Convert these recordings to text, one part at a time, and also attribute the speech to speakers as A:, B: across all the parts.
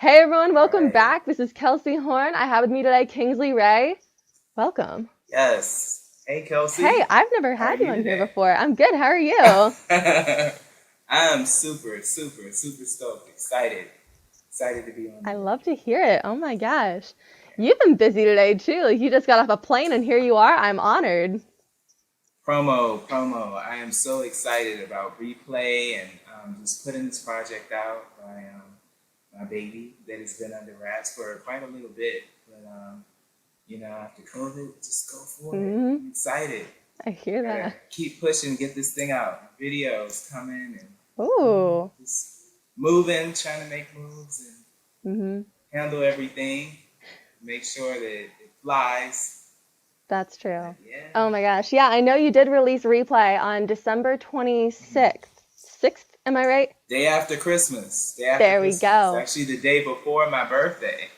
A: Hey everyone,
B: All
A: welcome
B: right.
A: back. This is Kelcey Horne. I have with me today Kingsley Ray. Welcome.
B: Yes. Hey,
A: Hey,
B: Kelsey.
A: I've never
B: How are
A: had you
B: you
A: on here
B: today?
A: before. I'm good. How are you?
B: I'm super stoked, excited to be on
A: I
B: here.
A: love to hear it. Oh my gosh. You've been busy today too. Like you just got off a plane and here you are. I'm honored.
B: Promo. I am so excited about replay and just putting this project out by my baby that has been under wraps for quite a little bit. But after COVID, just go for it.
A: Hmm.
B: I'm excited.
A: I hear
B: Gotta
A: that.
B: keep pushing, get this thing out. Videos coming and
A: Ooh.
B: just moving, trying to make moves and
A: Hmm.
B: handle everything. Make sure that it flies.
A: That's
B: But
A: true.
B: yeah,
A: Oh my gosh. Yeah, I know you did release Replay on December 26th. 6th, am I right?
B: day after Christmas. Day after
A: There we
B: Christmas.
A: go.
B: Actually, the day before my birthday.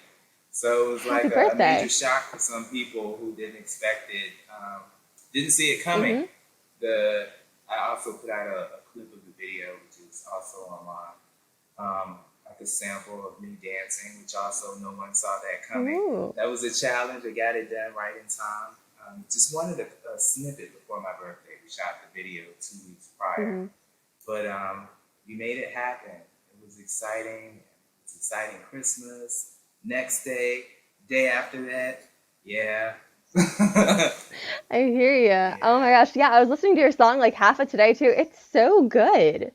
B: So it was
A: Happy
B: like a major
A: birthday.
B: shock for some people who didn't expect it, didn't see it coming.
A: Hmm.
B: The I also put out a clip of the video, which is also online. Like a sample of me dancing, which also no one saw that coming.
A: Ooh.
B: That was a challenge. I got it done right in time. Just wanted a snippet before my birthday. We shot the video 2 weeks prior,
A: Hmm.
B: but we made it happen. It was exciting. It's exciting Christmas. Next day, day after that, yeah,
A: I hear you. Oh my
B: yeah.
A: gosh. Yeah, I was listening to your song like half of today too. It's so good.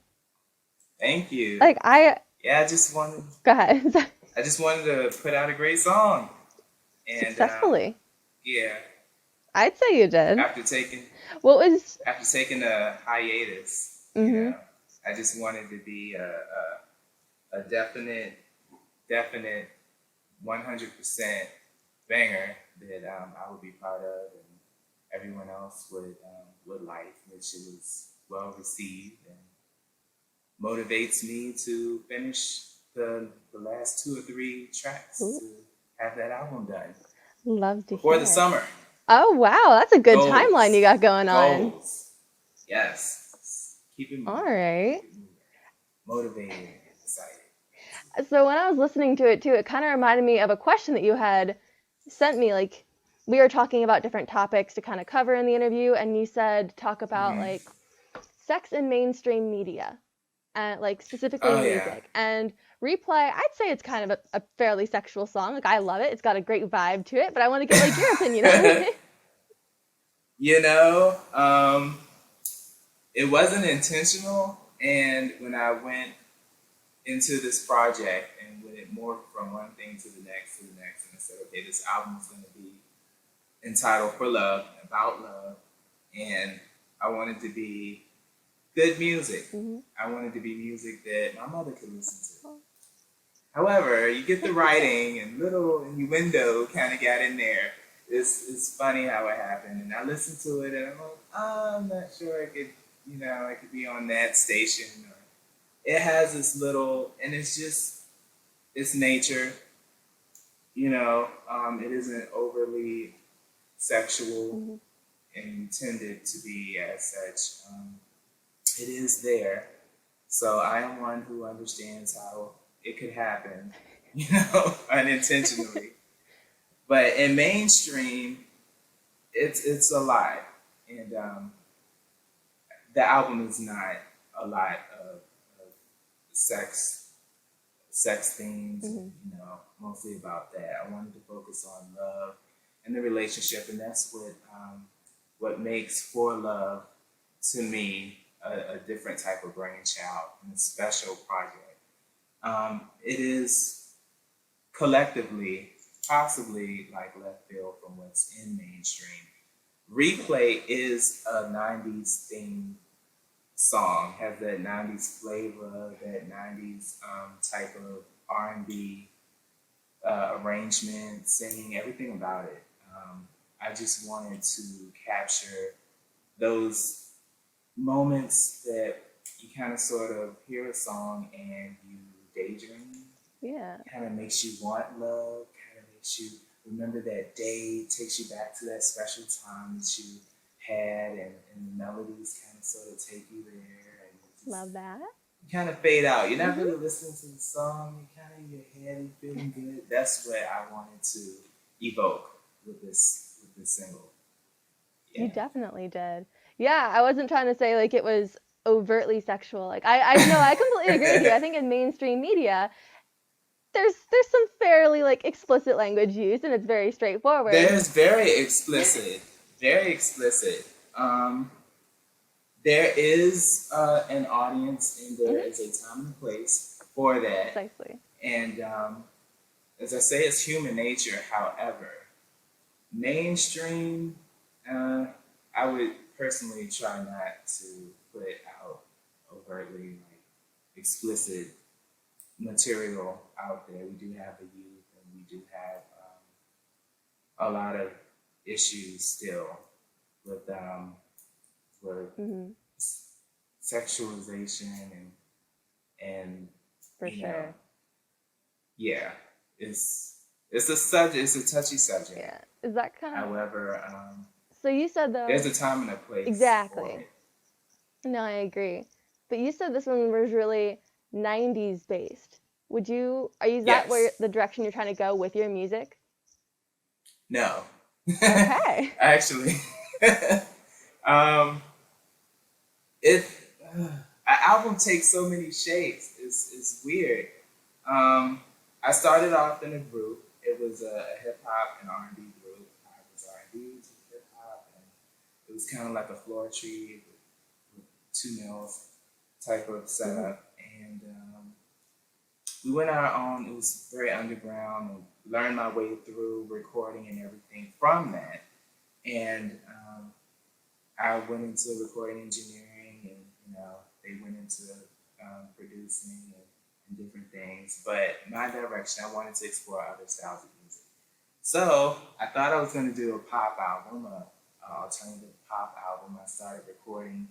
B: Thank you.
A: Like I
B: Yeah,
A: go ahead.
B: I just wanted to put out a great song, and
A: Successfully.
B: yeah,
A: I'd say you did.
B: after taking
A: What was
B: after taking a hiatus,
A: mhm.
B: I just wanted to be a definite 100% banger that I would be proud of and everyone else would like, which it was well received and motivates me to finish the last two or three tracks
A: Ooh,
B: to have that album done
A: love to
B: before the
A: hear.
B: summer.
A: Oh wow, that's a good timeline you
B: Goals,
A: got going on.
B: goals. Yes, keep it
A: All
B: moving,
A: right.
B: keep it moving. Motivated, excited.
A: So when I was listening to it too, it kind of reminded me of a question that you had sent me. Like we were talking about different topics to kind of cover in the interview, and you said talk about
B: Mm-hmm.
A: like sex in mainstream media. Like specifically
B: Oh yeah.
A: music. And Replay, I'd say it's kind of a fairly sexual song. Like I love it. It's got a great vibe to it, but I want to get like your opinion on it.
B: you know, um, it wasn't intentional, and when I went into this project and when it morphed from one thing to the next, and I said, okay, this album is going to be entitled "For Love," about love, and I wanted to be good music.
A: Hmm.
B: I wanted to be music that my mother could listen to. However, you get the writing and little innuendo kind of got in there. It's funny how it happened, and I listened to it, and I'm like, oh, I'm not sure I could be on that station. Or it has this little, and it's nature. It isn't overly sexual
A: Hmm.
B: and intended to be as such. It is there, so I am one who understands how it could happen, unintentionally. But in mainstream, it's a lot, and the album is not a lot of sex sex themes, and
A: Hmm.
B: mostly about that. I wanted to focus on love and the relationship, and that's what makes For Love to me a different type of brainchild and a special project. It is collectively possibly like left field from what's in mainstream. Replay is a 90s theme song, has that 90s flavor, that 90s type of R&B arrangement, singing, everything about it. I just wanted to capture those moments that you kind of sort of hear a song and you daydream.
A: Yeah.
B: Kind of makes you want love, kind of makes you remember that day, takes you back to that special time that you had, and the melodies kind of sort of take you there, and you just
A: Love that.
B: you kind of fade out. You're not really listening to the song. You're kind of in your head and feeling good. That's what I wanted to evoke with this single.
A: You
B: Yeah.
A: definitely did. Yeah, I wasn't trying to say like it was overtly sexual. Like I no, I completely agree with you. I think in mainstream media, there's some fairly like explicit language used, and it's very straightforward.
B: There's very explicit, very explicit. There is an audience and there is a time and place for that.
A: Precisely.
B: And as I say, it's human nature. However, mainstream, I would personally try not to put out overtly like explicit material out there. We do have the youth, and we do have a lot of issues still with
A: Hmm.
B: sexualization and
A: For
B: you know,
A: sure.
B: yeah, it's a subject. It's a touchy subject.
A: Yeah. Is that kind of
B: However,
A: so you said
B: there's
A: though
B: a time and a place for
A: exactly.
B: it.
A: No, I agree. But you said this one was really 90s based. Is that where
B: Yes.
A: the direction you're trying to go with your music?
B: No.
A: Okay.
B: Actually, um, if an album takes so many shapes, it's weird. Um, I started off in a group. It was a hip hop and R and B group. I was R and B to hip hop, and it was kind of like a floor tree with two males type of
A: Hmm.
B: setup. And we went our own. It was very underground, and learned my way through recording and everything from that. And I went into recording engineering, and they went into producing and different things. But my direction, I wanted to explore other styles of music. So I thought I was going to do a pop album, a alternative pop album. I started recording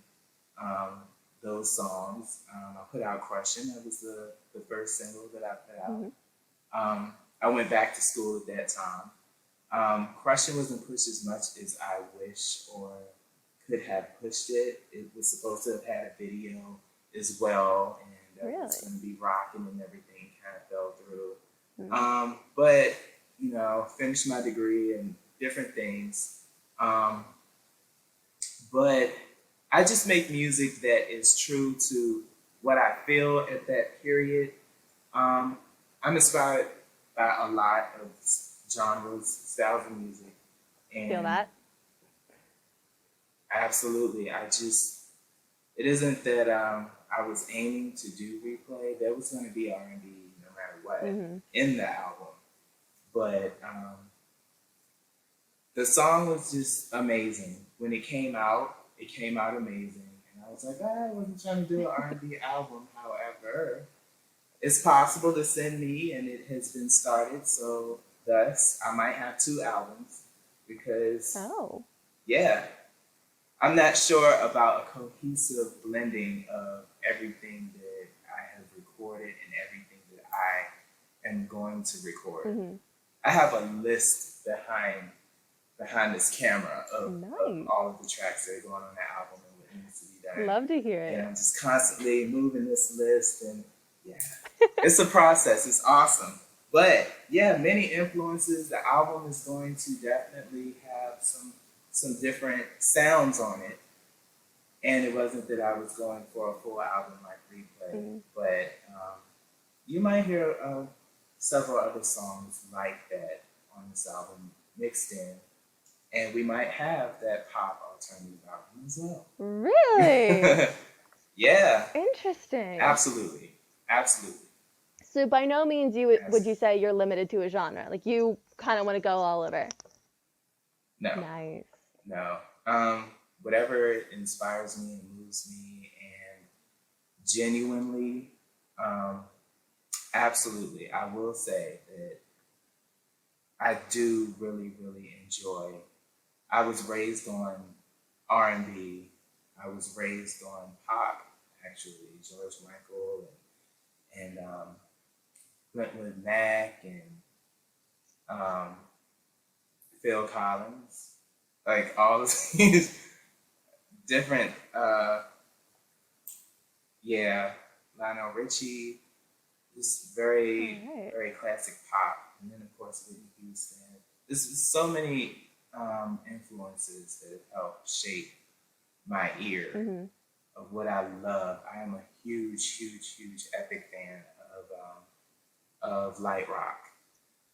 B: um, those songs. I put out "Crushing." That was the first single that I put out.
A: Hmm.
B: I went back to school at that time. Crushing wasn't pushed as much as I wish or could have pushed it. It was supposed to have had a video as well, and it was
A: Really?
B: going to be rocking and everything. Kind of fell through.
A: Mm.
B: But finished my degree and different things. But I just make music that is true to what I feel at that period. Um, I'm inspired by a lot of genres, styles of music,
A: Feel
B: and
A: that?
B: absolutely, it isn't that I was aiming to do replay. There was going to be R&B no matter what
A: Hmm.
B: in the album, but the song was just amazing. When it came out amazing, and I was like, I wasn't trying to do an R&B album. However, it's possible to send me, and it has been started. So, thus, I might have two albums because,
A: Oh.
B: yeah, I'm not sure about a cohesive blending of everything that I have recorded and everything that I am going to record.
A: Hmm.
B: I have a list behind this camera of
A: Nice.
B: all of the tracks that are going on that album and what needs to be done.
A: Love to hear
B: And
A: it.
B: I'm just constantly moving this list, and yeah, it's a process. It's awesome. But yeah, many influences. The album is going to definitely have some different sounds on it. And it wasn't that I was going for a full album like replay,
A: Hmm.
B: but you might hear several other songs like that on this album mixed in, and we might have that pop alternative album as well.
A: Really?
B: Yeah,
A: Interesting.
B: absolutely, absolutely.
A: So by no means would
B: Yes.
A: you say you're limited to a genre. Like you kind of want to go all over.
B: No,
A: Nice.
B: no. Whatever inspires me and moves me, and genuinely, um, absolutely, I will say that I do really, really enjoy. I was raised on R&B. I was raised on pop, actually, George Michael and Fleetwood Mac and um, Phil Collins, like all of these different, yeah, Lionel Richie, just
A: All
B: very,
A: right.
B: very classic pop. And then, of course, Whitney Houston. There's so many influences that have helped shape my ear
A: Mm-hmm.
B: of what I love. I am a huge, huge, huge epic fan of light rock.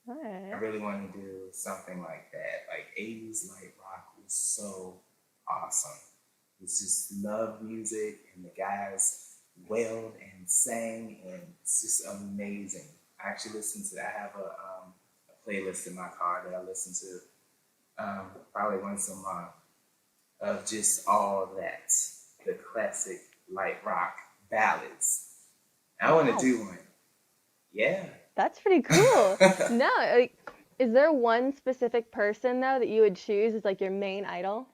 A: All
B: I
A: right.
B: really want to do something like that. Like 80s light rock was so awesome. It's just love music, and the guys wailed and sang, and it's just amazing. I actually listen to. I have a playlist in my car that I listen to probably once a month of just all that, the classic light rock ballads. I want to
A: Wow.
B: do one. Yeah.
A: That's pretty cool. No, like, is there one specific person though that you would choose as like your main idol?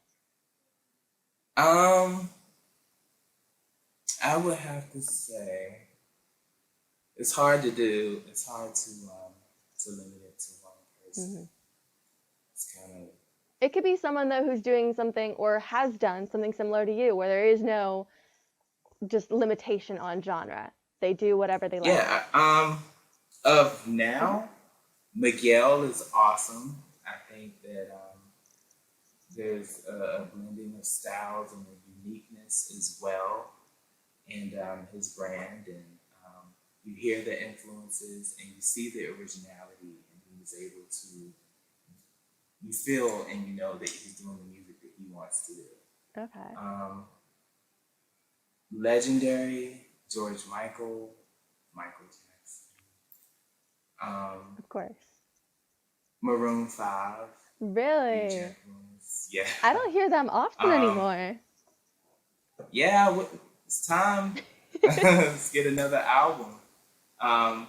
B: um, I would have to say it's hard to do. It's hard to limit it to one person.
A: Hmm.
B: It's kind of
A: It could be someone though who's doing something or has done something similar to you, where there is no just limitation on genre. They do whatever they like.
B: yeah. Of
A: Hmm.
B: now, Miguel is awesome. I think that there's a blending of styles and a uniqueness as well, and his brand, and you hear the influences and you see the originality, and he was able to. You feel and you know that he's doing the music that he wants to do.
A: Okay.
B: Um, Legendary George Michael Jackson,
A: Of course.
B: Maroon Five,
A: Really?
B: DJ Lewis. Yeah.
A: I don't hear them often
B: Um,
A: anymore.
B: yeah, it's time. Let's get another album. Um,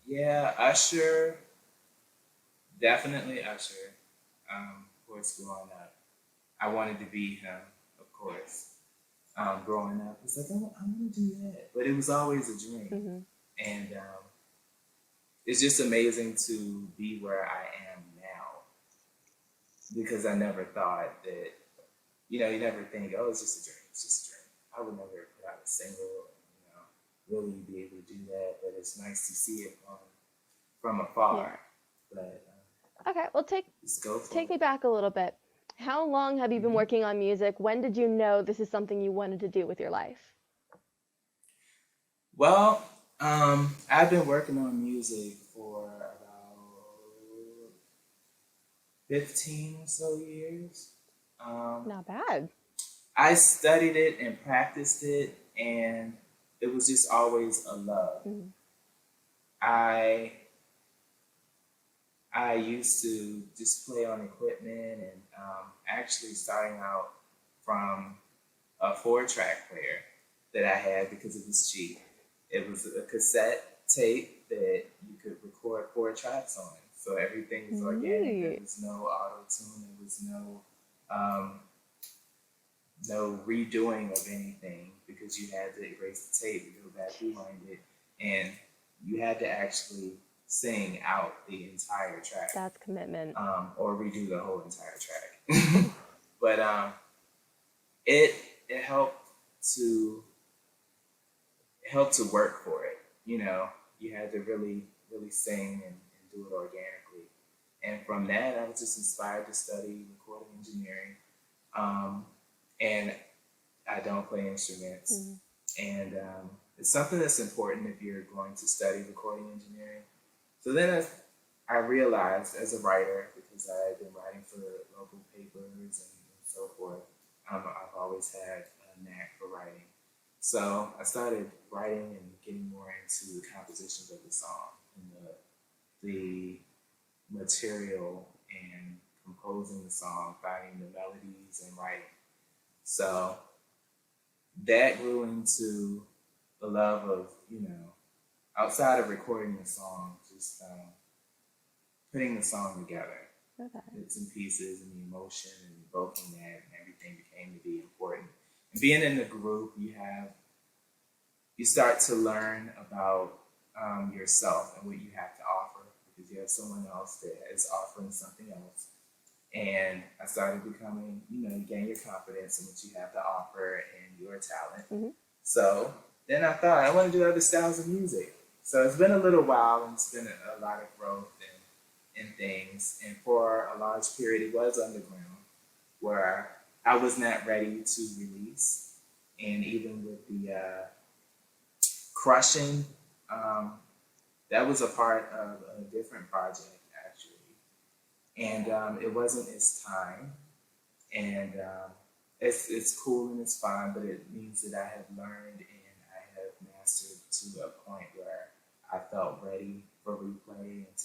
B: yeah, Usher, definitely Usher. Of course, growing up, I wanted to be him. Of course, growing up, it's like I want to do that, but it was always a dream,
A: Hmm.
B: and it's just amazing to be where I am now because I never thought that. You never think, oh, it's just a dream. It's just a dream. I would never put out a single, really be able to do that. But it's nice to see it from
A: Yeah.
B: afar. But
A: Okay. Well,
B: just go for
A: take
B: it.
A: me back a little bit. How long have you been
B: Hmm.
A: working on music? When did you know this is something you wanted to do with your life?
B: Well, I've been working on music for about 15 or so years. Um,
A: Not bad.
B: I studied it and practiced it, and it was just always a love.
A: Hmm.
B: I I used to just play on equipment, and actually starting out from a 4-track player that I had because it was cheap. It was a cassette tape that you could record 4 tracks on. So everything was organic. There
A: Neat.
B: was no auto tune. There was um, no redoing of anything because you had to erase the tape, go back, rewind it, and you had to actually sing out the entire track
A: That's commitment.
B: or redo the whole entire track. But it it to helped to work for it. You had to really really sing and do it organically. And from that, I was just inspired to study recording engineering. Um, and I don't play instruments.
A: Hmm.
B: And it's something that's important if you're going to study recording engineering. So then I realized as a writer, because I had been writing for local papers and so forth, I've always had a knack for writing. So I started writing and getting more into the compositions of the song and the material and composing the song, finding the melodies and writing. So that grew into the love of, outside of recording the song, just putting the song together,
A: Okay.
B: bits and pieces, and the emotion and evoking that, and everything became to be important. And being in the group, you start to learn about yourself and what you have to offer because you have someone else that is offering something else. And I started becoming, you gain your confidence in what you have to offer and your talent.
A: Hmm.
B: So then I thought I want to do other styles of music. So it's been a little while, and it's been a lot of growth and things. And for a large period, it was underground, where I was not ready to release. And even with the crushing, um, that was a part of a different project, actually. And it wasn't its time. And it's cool and it's fun, but it means that I have learned and I have mastered to a point where I felt ready for replay and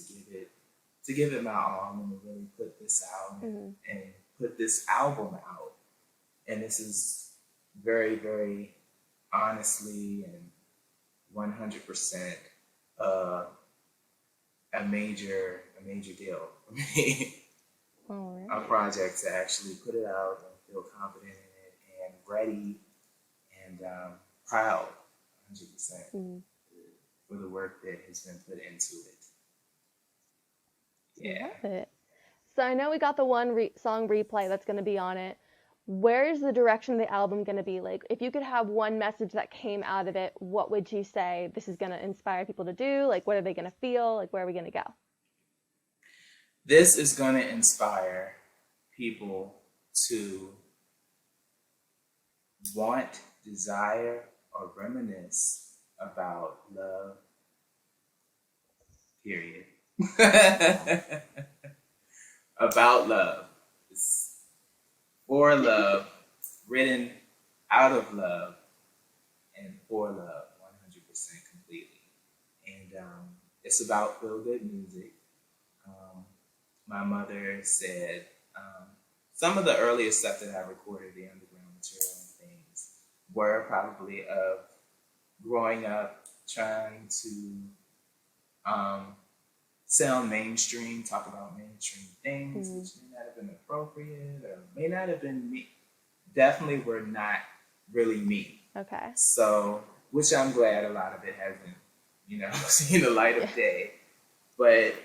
B: to give it my all and to really put this out and put this album out. And this is very, very honestly and 100% uh, a major deal for me.
A: All
B: A
A: right.
B: project to actually put it out and feel confident in it and ready and proud 100%
A: Mm.
B: for the work that has been put into it. Yeah.
A: Love it. So I know we got the one song replay that's going to be on it. Where is the direction of the album going to be? Like, if you could have one message that came out of it, what would you say this is going to inspire people to do? Like, what are they going to feel? Like, where are we going to go?
B: This is going to inspire people to want, desire, or reminisce about love, period. About love. It's for love, written out of love, and for love 100% completely. And it's about feel good music. Um, my mother said some of the earliest stuff that I recorded, the underground material and things, were probably of growing up trying to sound mainstream, talk about mainstream things, which may not have been appropriate or may not have been me. Definitely were not really me.
A: Okay.
B: So, which I'm glad a lot of it hasn't, seen the light of day. But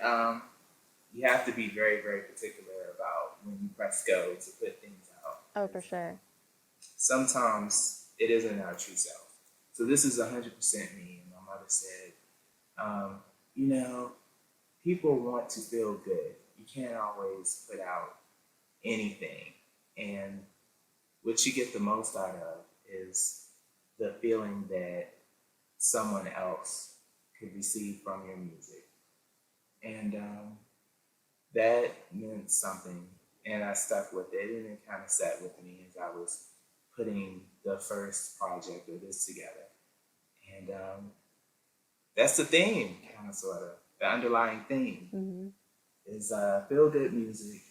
B: you have to be very, very particular about when you press go to put things out.
A: Oh, for sure.
B: Sometimes it isn't our true self. So this is 100% me. And my mother said, um, you know, people want to feel good. You can't always put out anything. And what you get the most out of is the feeling that someone else could receive from your music. And that meant something. And I stuck with it, and it kind of sat with me as I was putting the first project of this together. And that's the theme, kind of, sort of. The underlying theme is feel good music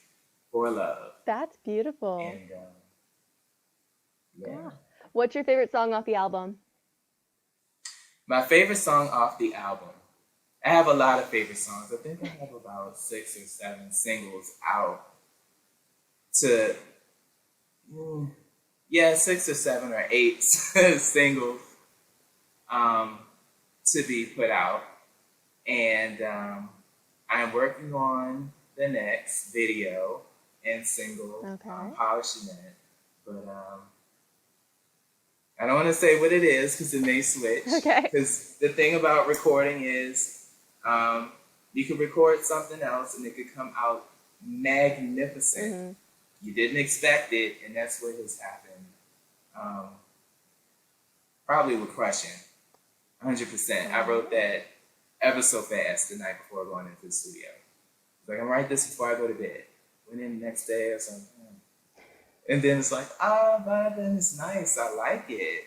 B: for love.
A: That's beautiful.
B: And yeah.
A: What's your favorite song off the album?
B: My favorite song off the album. I have a lot of favorite songs. I think I have about 6 or 7 singles out to, 6 or 7 or 8 singles to be put out. And I'm working on the next video and single.
A: Okay.
B: I'm polishing it. But I don't want to say what it is because it may switch.
A: Okay.
B: Because the thing about recording is you could record something else and it could come out magnificent. You didn't expect it, and that's what has happened. Probably with Crushing, 100%. I wrote that ever so fast the night before going into the studio. It's like, I'm write this before I go to bed. Went in the next day or something. And then it's like, but then it's nice. I like it.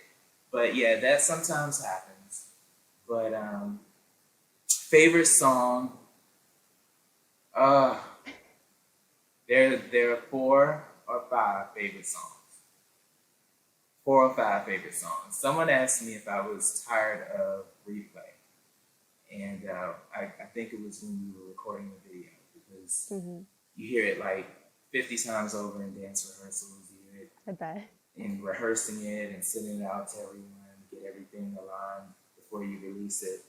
B: But yeah, that sometimes happens. But favorite song, there are 4 or 5 favorite songs. 4 or 5 favorite songs. Someone asked me if I was tired of replay. And I think it was when we were recording the video, because you hear it like 50 times over in dance rehearsals. You hear it
A: I bet.
B: in rehearsing it and sending it out to everyone, get everything aligned before you release it.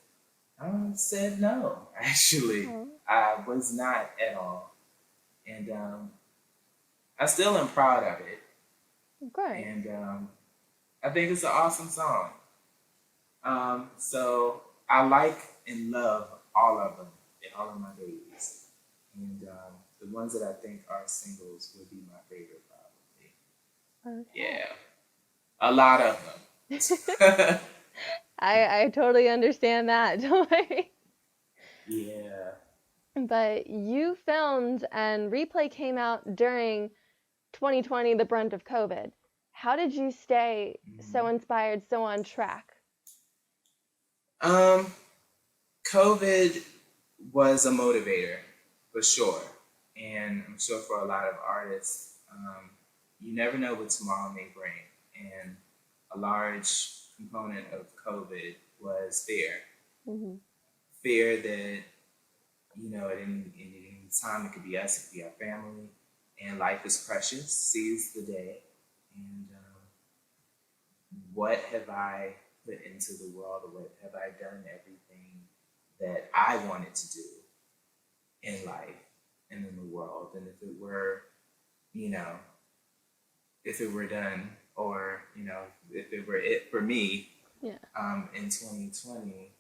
B: I said no, actually. I was not at all. And I still am proud of it.
A: Okay.
B: And I think it's an awesome song. So I like and love all of them, and all of my babies. And the ones that I think are singles would be my favorite, probably.
A: Okay.
B: Yeah, a lot of them.
A: I totally understand that. Don't worry.
B: Yeah.
A: But you filmed and replay came out during 2020, the brunt of COVID. How did you stay so
B: Mhm.
A: inspired, so on track?
B: Um, COVID was a motivator for sure, and I'm sure for a lot of artists, you never know what tomorrow may bring, and a large component of COVID was fear.
A: Hmm.
B: Fear that at any time it could be us, it could be our family, and life is precious. Seize the day, and what have I put into the world, or what have I done everything that I wanted to do in life and in the world. And you know, if it were done, or, if it were it for me,
A: Yeah.
B: in 2020,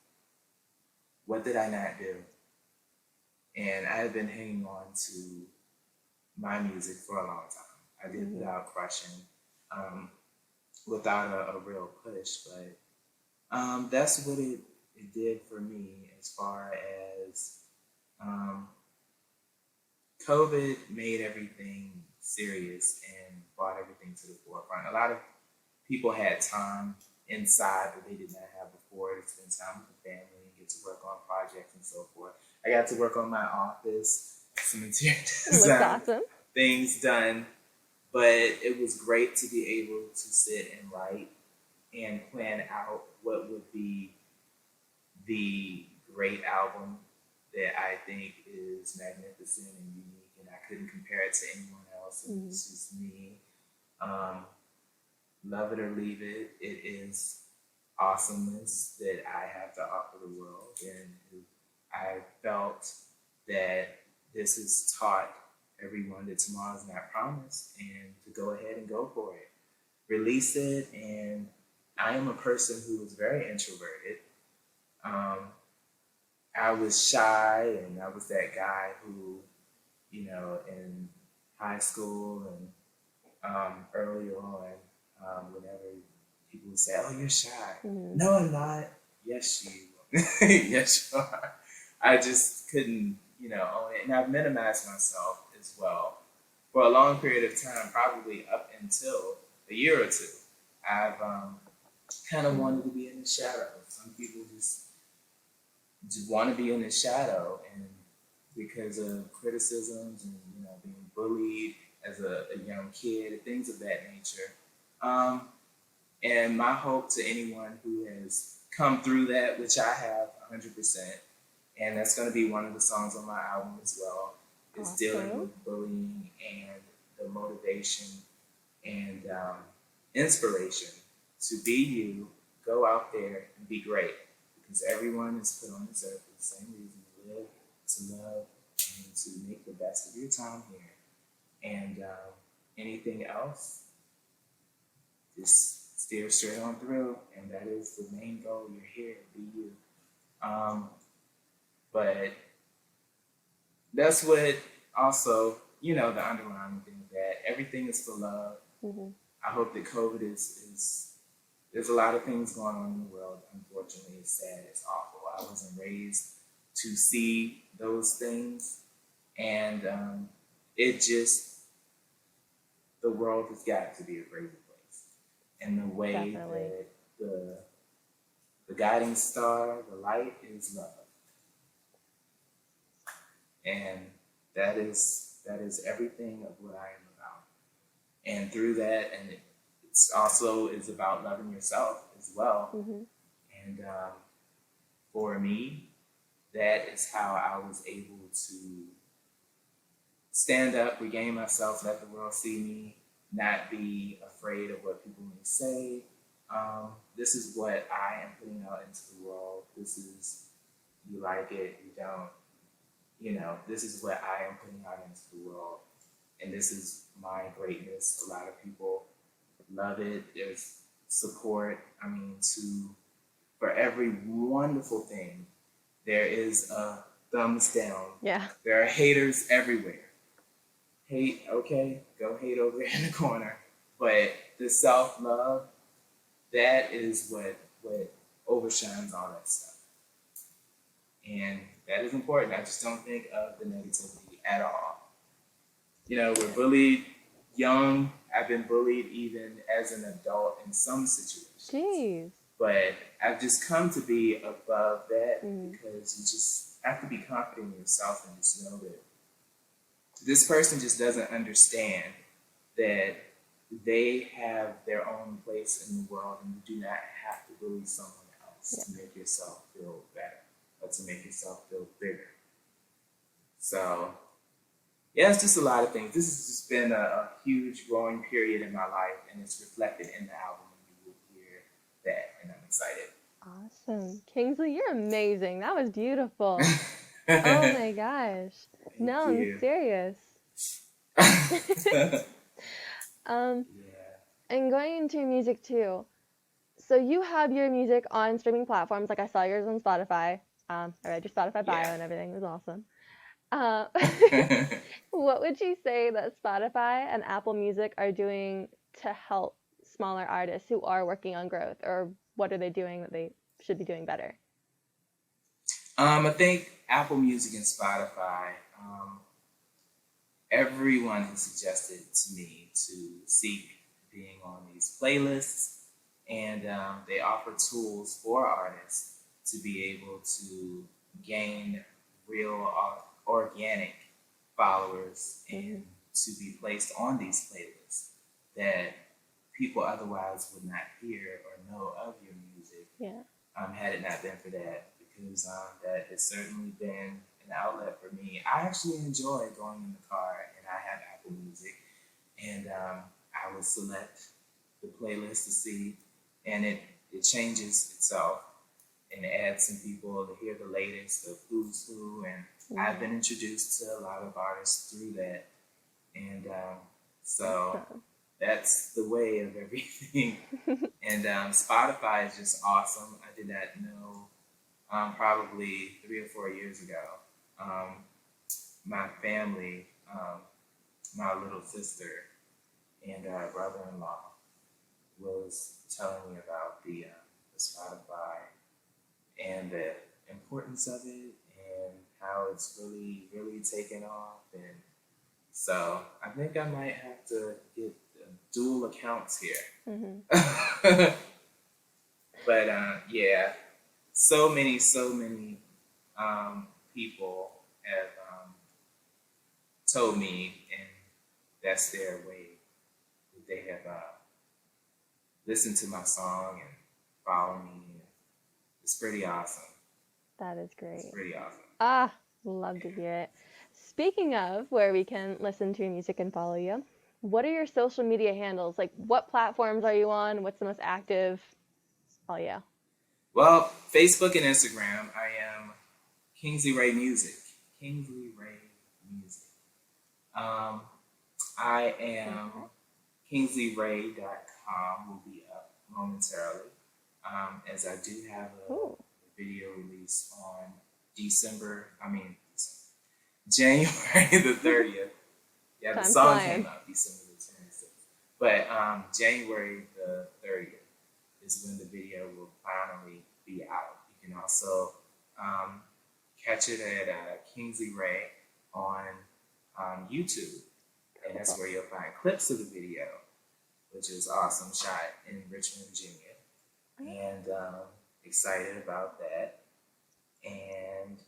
B: what did I not do? And I have been hanging on to my music for a long time. I did put
A: Hmm.
B: out Crushing, um, without a real push, but that's what it did for me, as far as um, COVID made everything serious and brought everything to the forefront. A lot of people had time inside that they did not have before, to spend time with the family and get to work on projects and so forth. I got to work on my office, some interior
A: It looks
B: design
A: awesome.
B: things done, but it was great to be able to sit and write and plan out what would be the great album that I think is magnificent and unique, and I couldn't compare it to anyone else. It
A: Hmm.
B: was just me. Um, Love it or leave it. It is awesomeness that I have to offer the world, and I felt that this has taught everyone that tomorrow is not promised, and to go ahead and go for it. Release it, and I am a person who is very introverted. Um, I was shy, and I was that guy who, in high school and earlier on, whenever people would say, "Oh, you're shy."
A: Hmm.
B: No, I'm not. Yes, you. Yes, you are. I just couldn't, own it, and I've minimized myself as well for a long period of time, probably up until a year or two. I've kind of wanted
A: Hmm.
B: to be in the shadow. Some people just want to be in the shadow, and because of criticisms and being bullied as a young kid, things of that nature. Um, and my hope to anyone who has come through that, which I have 100%, and that's going to be one of the songs on my album as well, is dealing
A: Awesome.
B: with bullying and the motivation and inspiration to be you, go out there and be great. Because everyone is put on this earth for the same reason: to live, to love, and to make the best of your time here. And anything else, just steer straight on through. And that is the main goal. You're here, be you. Um, but that's what also, the underlying thing, that everything is for love.
A: Hmm.
B: I hope that COVID is there's a lot of things going on in the world. Unfortunately, it's sad, it's awful. I wasn't raised to see those things, and it just the world has got to be a crazy place. And the way
A: Definitely.
B: that the guiding star, the light, is love, and that is everything of what I am about. And through that, and it's also is about loving yourself as well.
A: Hmm.
B: And for me, that is how I was able to stand up, regain myself, let the world see me, not be afraid of what people may say. This is what I am putting out into the world. This is, you like it, you don't, this is what I am putting out into the world. And this is my greatness. A lot of people love it. There's support. I mean, for every wonderful thing, there is a thumbs down.
A: Yeah.
B: There are haters everywhere. Hate, okay, go hate over there in the corner. But the self-love, that is what overshines all that stuff. And that is important. I just don't think of the negativity at all. You know, we're bullied young. I've been bullied even as an adult in some situations.
A: Jeez.
B: But I've just come to be above that
A: Mm.
B: because you just have to be confident in yourself and just know that this person just doesn't understand that they have their own place in the world and you do not have to bully someone else to make yourself feel better or to make yourself feel bigger. So, yeah, it's just a lot of things. This has just been a huge growing period in my life, and it's reflected in the album, and you will hear that, and I'm excited.
A: Awesome. Kingsley, you're amazing. That was beautiful. Oh my gosh. No, I'm
B: you.
A: serious.
B: Yeah.
A: And going into your music too. So you have your music on streaming platforms, like I saw yours on Spotify. I read your Spotify bio and everything. It was awesome. What would you say that Spotify and Apple Music are doing to help smaller artists who are working on growth, or what are they doing that they should be doing better?
B: I think Apple Music and Spotify, everyone has suggested to me to seek being on these playlists, and they offer tools for artists to be able to gain real organic followers and to be placed on these playlists that people otherwise would not hear or know of your music had it not been for that, because that has certainly been an outlet for me. I actually enjoy going in the car and I have Apple Music, and I will select the playlist to see, and it changes itself and adds some people to hear the latest of who's who, and I've been introduced to a lot of artists through that, and so that's the way of everything. And Spotify is just awesome. I did not know probably 3 or 4 years ago. My family, my little sister and brother-in-law was telling me about the Spotify and the importance of it and how it's really, really taken off. And so I think I might have to get dual accounts here. But yeah, so many people have told me, and that's their way that they have listened to my song and follow me. It's pretty awesome.
A: That is great.
B: It's pretty awesome.
A: Ah, love to hear it. Speaking of where we can listen to your music and follow you, what are your social media handles? Like, what platforms are you on? What's the most active? Oh, yeah.
B: Well, Facebook and Instagram, I am Kingsley Ray Music. Kingsley Ray Music. I am KingsleyRay.com will be up momentarily, as I do have a video release on January the 30th. Yeah, the song came out December the 26th. But January the 30th is when the video will finally be out. You can also catch it at Kingsley Ray on YouTube. And that's where you'll find clips of the video, which is awesome, shot in Richmond, Virginia. And excited about that. And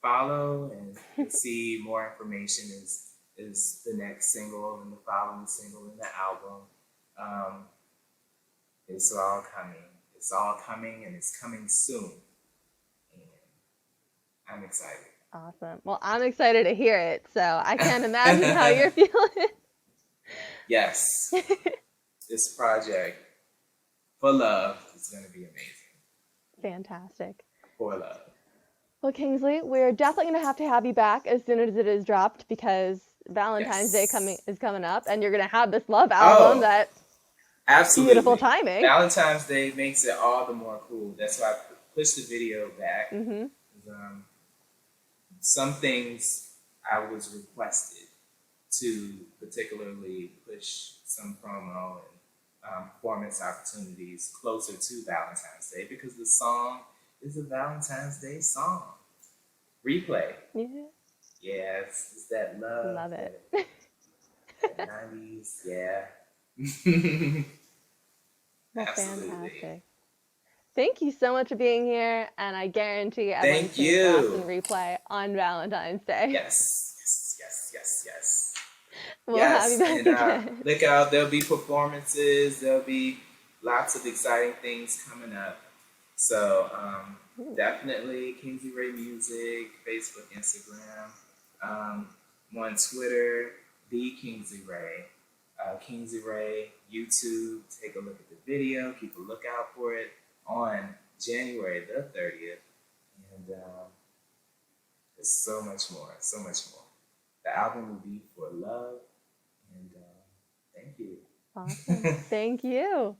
B: follow and see more information is the next single and the following single in the album. It's all coming. It's all coming, and it's coming soon. And I'm excited.
A: Awesome. Well, I'm excited to hear it, so I can't imagine how you're feeling.
B: Yes. This project, For Love, is going to be amazing.
A: Fantastic.
B: For Love.
A: Well, Kingsley, we're definitely going to have you back as soon as it is dropped, because Valentine's Day is coming up, and you're going to have this love album that Beautiful
B: Absolutely.
A: timing.
B: Valentine's Day makes it all the more cool. That's why I pushed the video back.
A: Mm-hmm.
B: Some things I was requested to particularly push some promo and performance opportunities closer to Valentine's Day because the song is a Valentine's Day song. Replay.
A: Yeah.
B: Yeah, it's that love,
A: Love it.
B: that 90s, yeah.
A: Well,
B: Absolutely.
A: fantastic. Thank you so much for being here, and I guarantee everyone's
B: Thank
A: going to blast and
B: you.
A: replay on Valentine's Day.
B: Yes, yes, yes, yes, yes.
A: We'll have you
B: Yes,
A: back
B: and
A: again.
B: look out, there'll be performances, there'll be lots of exciting things coming up. So definitely Kingsley Ray Music, Facebook, Instagram, um, on Twitter, the Kingsley Ray. Kingsley Ray, YouTube, take a look at the video, keep a lookout for it on January the 30th. And there's so much more, so much more. The album will be for love, and thank you.
A: Awesome. Thank you.